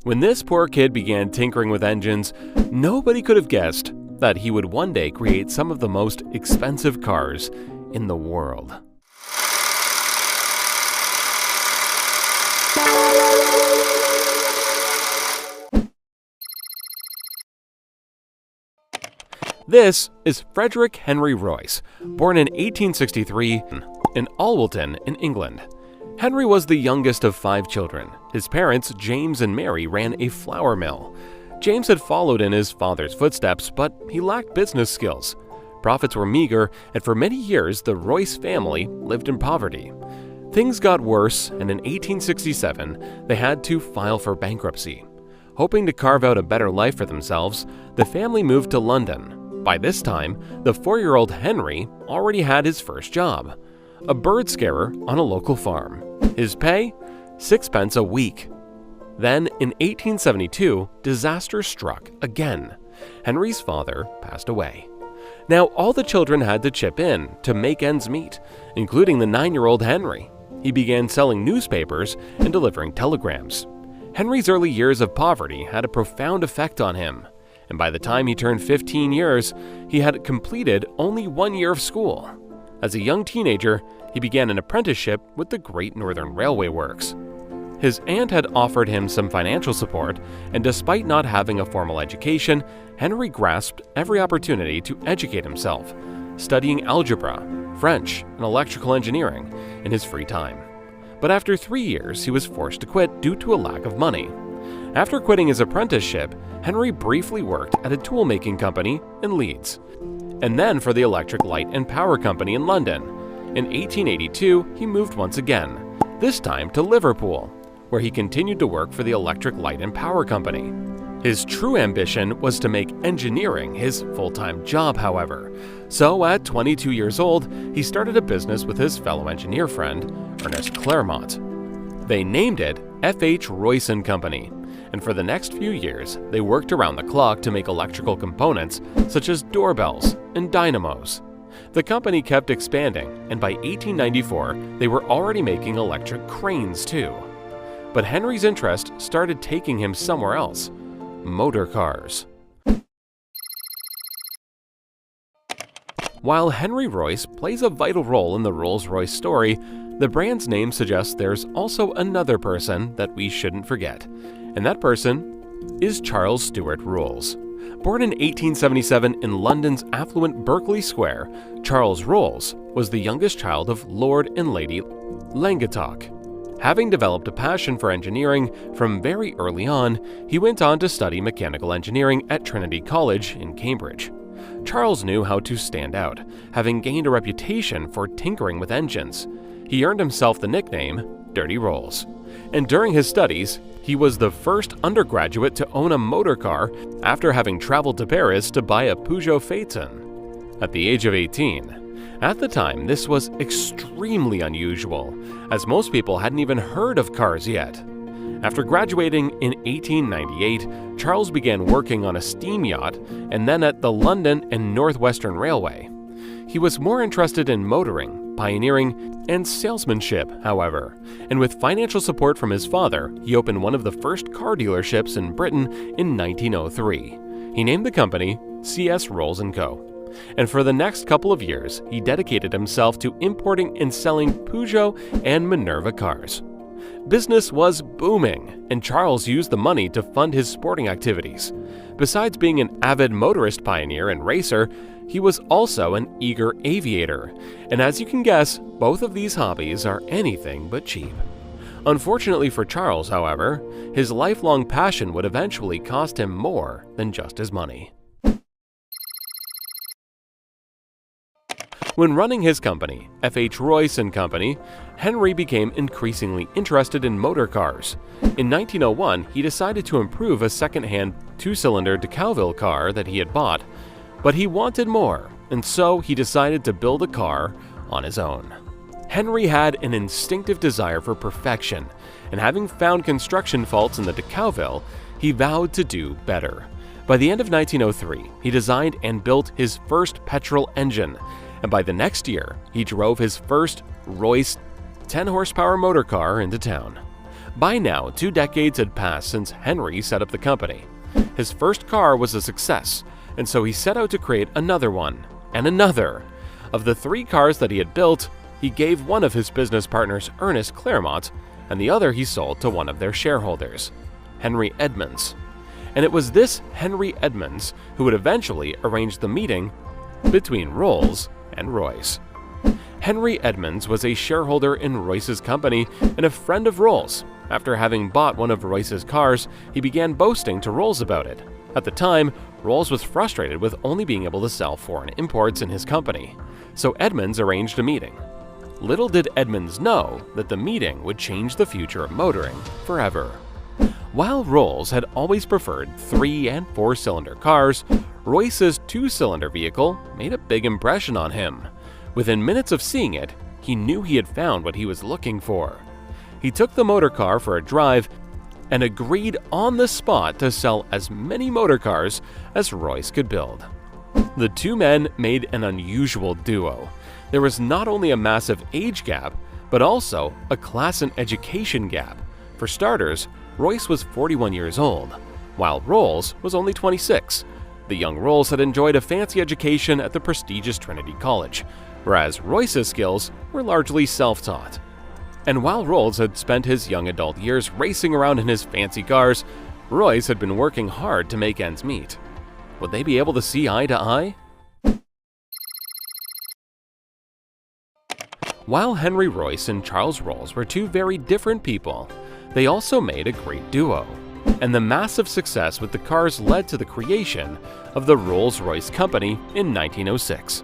When this poor kid began tinkering with engines, nobody could have guessed that he would one day create some of the most expensive cars in the world. This is Frederick Henry Royce, born in 1863 in Alwilton in England. Henry was the youngest of 5 children. His parents, James and Mary, ran a flour mill. James had followed in his father's footsteps, but he lacked business skills. Profits were meager, and for many years the Royce family lived in poverty. Things got worse, and in 1867 they had to file for bankruptcy. Hoping to carve out a better life for themselves, the family moved to London. By this time, the 4-year-old Henry already had his first job, a bird scarer on a local farm. His pay? 6 pence a week. Then, in 1872, disaster struck again. Henry's father passed away. Now, all the children had to chip in to make ends meet, including the 9-year-old Henry. He began selling newspapers and delivering telegrams. Henry's early years of poverty had a profound effect on him, and by the time he turned 15 years, he had completed only 1 year of school. As a young teenager, he began an apprenticeship with the Great Northern Railway Works. His aunt had offered him some financial support, and despite not having a formal education, Henry grasped every opportunity to educate himself, studying algebra, French, and electrical engineering in his free time. But after 3 years, he was forced to quit due to a lack of money. After quitting his apprenticeship, Henry briefly worked at a tool-making company in Leeds, and then for the Electric Light and Power Company in London. In 1882, he moved once again, this time to Liverpool, where he continued to work for the Electric Light and Power Company. His true ambition was to make engineering his full-time job, however. So at 22 years old, he started a business with his fellow engineer friend, Ernest Claremont. They named it F.H. Royce & Company, and for the next few years, they worked around the clock to make electrical components such as doorbells and dynamos. The company kept expanding, and by 1894, they were already making electric cranes too. But Henry's interest started taking him somewhere else: motor cars. While Henry Royce plays a vital role in the Rolls-Royce story, the brand's name suggests there's also another person that we shouldn't forget, and that person is Charles Stuart Rolls. Born in 1877 in London's affluent Berkeley Square, Charles Rolls was the youngest child of Lord and Lady Langattock. Having developed a passion for engineering from very early on, he went on to study mechanical engineering at Trinity College in Cambridge. Charles knew how to stand out, having gained a reputation for tinkering with engines. He earned himself the nickname Dirty Rolls. And during his studies, he was the first undergraduate to own a motor car after having traveled to Paris to buy a Peugeot Phaeton at the age of 18. At the time, this was extremely unusual, as most people hadn't even heard of cars yet. After graduating in 1898, Charles began working on a steam yacht and then at the London and Northwestern Railway. He was more interested in motoring, pioneering, and salesmanship, however, and with financial support from his father, he opened one of the first car dealerships in Britain in 1903. He named the company C.S. Rolls & Co. And for the next couple of years, he dedicated himself to importing and selling Peugeot and Minerva cars. Business was booming, and Charles used the money to fund his sporting activities. Besides being an avid motorist pioneer and racer, he was also an eager aviator, and as you can guess, both of these hobbies are anything but cheap. Unfortunately for Charles, however, his lifelong passion would eventually cost him more than just his money. When running his company, F.H. Royce & Company, Henry became increasingly interested in motor cars. In 1901, he decided to improve a second-hand 2-cylinder DeCauville car that he had bought, but he wanted more, and so he decided to build a car on his own. Henry had an instinctive desire for perfection, and having found construction faults in the DeCauville, he vowed to do better. By the end of 1903, he designed and built his first petrol engine, and by the next year, he drove his first Royce 10-horsepower motor car into town. By now, 2 decades had passed since Henry set up the company. His first car was a success, and so he set out to create another one, and another. Of the 3 cars that he had built, he gave one of his business partners, Ernest Claremont, and the other he sold to one of their shareholders, Henry Edmunds. And it was this Henry Edmunds who would eventually arrange the meeting between Rolls and Royce. Henry Edmunds was a shareholder in Royce's company and a friend of Rolls. After having bought one of Royce's cars, he began boasting to Rolls about it. At the time, Rolls was frustrated with only being able to sell foreign imports in his company, so Edmunds arranged a meeting. Little did Edmunds know that the meeting would change the future of motoring forever. While Rolls had always preferred 3- and 4-cylinder cars, Royce's 2-cylinder vehicle made a big impression on him. Within minutes of seeing it, he knew he had found what he was looking for. He took the motor car for a drive and agreed on the spot to sell as many motor cars as Royce could build. The 2 men made an unusual duo. There was not only a massive age gap, but also a class and education gap. For starters, Royce was 41 years old, while Rolls was only 26. The young Rolls had enjoyed a fancy education at the prestigious Trinity College, whereas Royce's skills were largely self-taught. And while Rolls had spent his young adult years racing around in his fancy cars, Royce had been working hard to make ends meet. Would they be able to see eye to eye? While Henry Royce and Charles Rolls were 2 very different people, they also made a great duo. And the massive success with the cars led to the creation of the Rolls-Royce Company in 1906.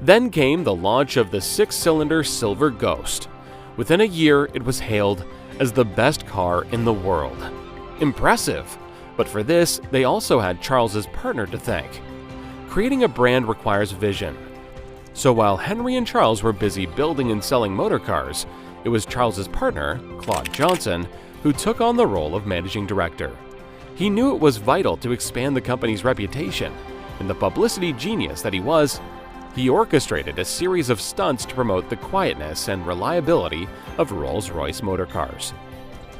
Then came the launch of the 6-cylinder Silver Ghost. Within a year, it was hailed as the best car in the world. Impressive! But for this, they also had Charles's partner to thank. Creating a brand requires vision. So while Henry and Charles were busy building and selling motor cars, it was Charles's partner, Claude Johnson, who took on the role of managing director. He knew it was vital to expand the company's reputation, and the publicity genius that he was, he orchestrated a series of stunts to promote the quietness and reliability of Rolls-Royce motor cars.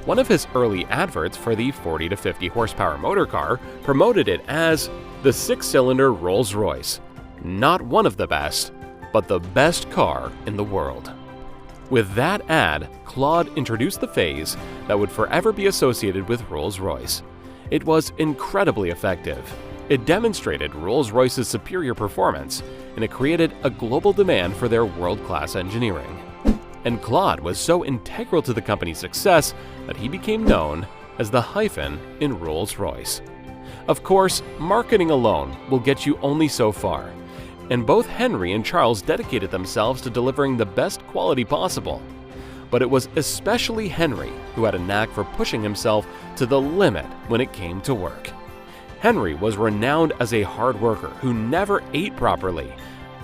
One of his early adverts for the 40 to 50 horsepower motor car promoted it as the 6-cylinder Rolls-Royce, not one of the best, but the best car in the world. With that ad, Claude introduced the phase that would forever be associated with Rolls-Royce. It was incredibly effective. It demonstrated Rolls-Royce's superior performance, and it created a global demand for their world-class engineering. And Claude was so integral to the company's success that he became known as the hyphen in Rolls-Royce. Of course, marketing alone will get you only so far, and both Henry and Charles dedicated themselves to delivering the best quality possible. But it was especially Henry who had a knack for pushing himself to the limit when it came to work. Henry was renowned as a hard worker who never ate properly.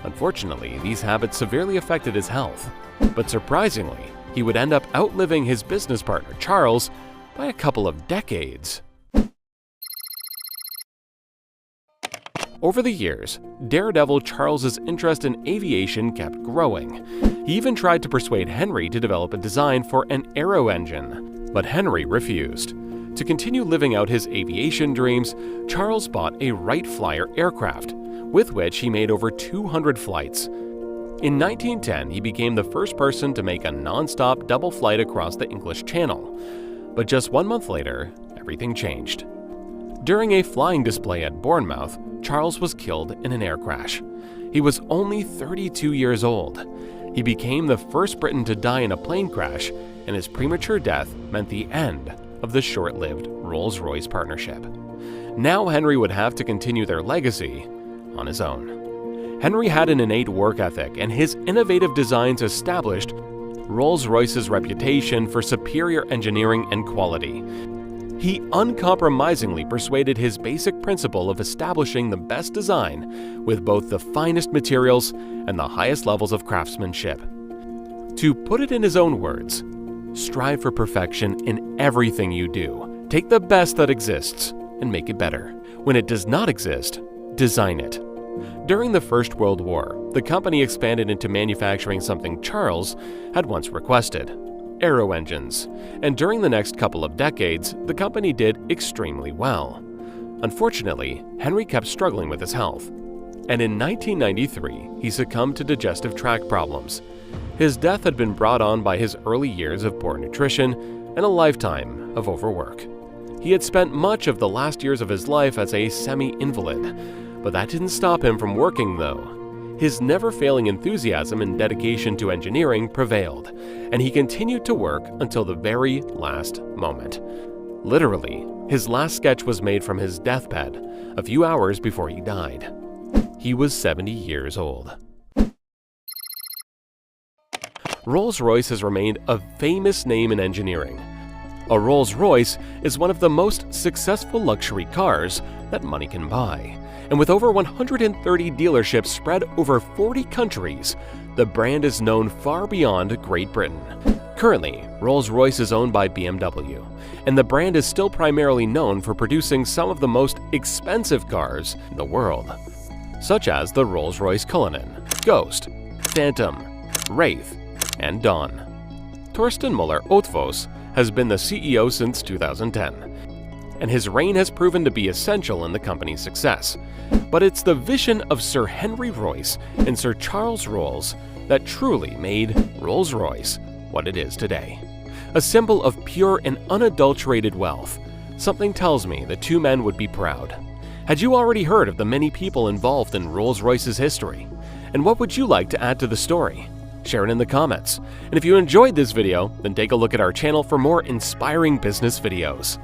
Unfortunately, these habits severely affected his health. But surprisingly, he would end up outliving his business partner Charles by a couple of decades. Over the years, daredevil Charles's interest in aviation kept growing. He even tried to persuade Henry to develop a design for an aero engine, but Henry refused. To continue living out his aviation dreams, Charles bought a Wright Flyer aircraft, with which he made over 200 flights. In 1910, he became the first person to make a non-stop double flight across the English Channel. But just 1 month later, everything changed. During a flying display at Bournemouth, Charles was killed in an air crash. He was only 32 years old. He became the first Briton to die in a plane crash, and his premature death meant the end of the short-lived Rolls-Royce partnership. Now Henry would have to continue their legacy on his own. Henry had an innate work ethic, and his innovative designs established Rolls-Royce's reputation for superior engineering and quality. He uncompromisingly persuaded his basic principle of establishing the best design with both the finest materials and the highest levels of craftsmanship. To put it in his own words, strive for perfection in everything you do. Take the best that exists and make it better. When it does not exist, design it. During the First World War, the company expanded into manufacturing something Charles had once requested: aero engines, and during the next couple of decades, the company did extremely well. Unfortunately, Henry kept struggling with his health, and in 1993, he succumbed to digestive tract problems. His death had been brought on by his early years of poor nutrition and a lifetime of overwork. He had spent much of the last years of his life as a semi-invalid, but that didn't stop him from working though. His never-failing enthusiasm and dedication to engineering prevailed, and he continued to work until the very last moment. Literally, his last sketch was made from his deathbed a few hours before he died. He was 70 years old. Rolls-Royce has remained a famous name in engineering. A Rolls-Royce is one of the most successful luxury cars that money can buy. And with over 130 dealerships spread over 40 countries, the brand is known far beyond Great Britain. Currently, Rolls-Royce is owned by BMW, and the brand is still primarily known for producing some of the most expensive cars in the world, such as the Rolls-Royce Cullinan, Ghost, Phantom, Wraith, and Dawn. Torsten Müller-Ötvös has been the CEO since 2010, and his reign has proven to be essential in the company's success. But it's the vision of Sir Henry Royce and Sir Charles Rolls that truly made Rolls-Royce what it is today. A symbol of pure and unadulterated wealth. Something tells me the two men would be proud. Had you already heard of the many people involved in Rolls-Royce's history? And what would you like to add to the story? Share it in the comments. And if you enjoyed this video, then take a look at our channel for more inspiring business videos.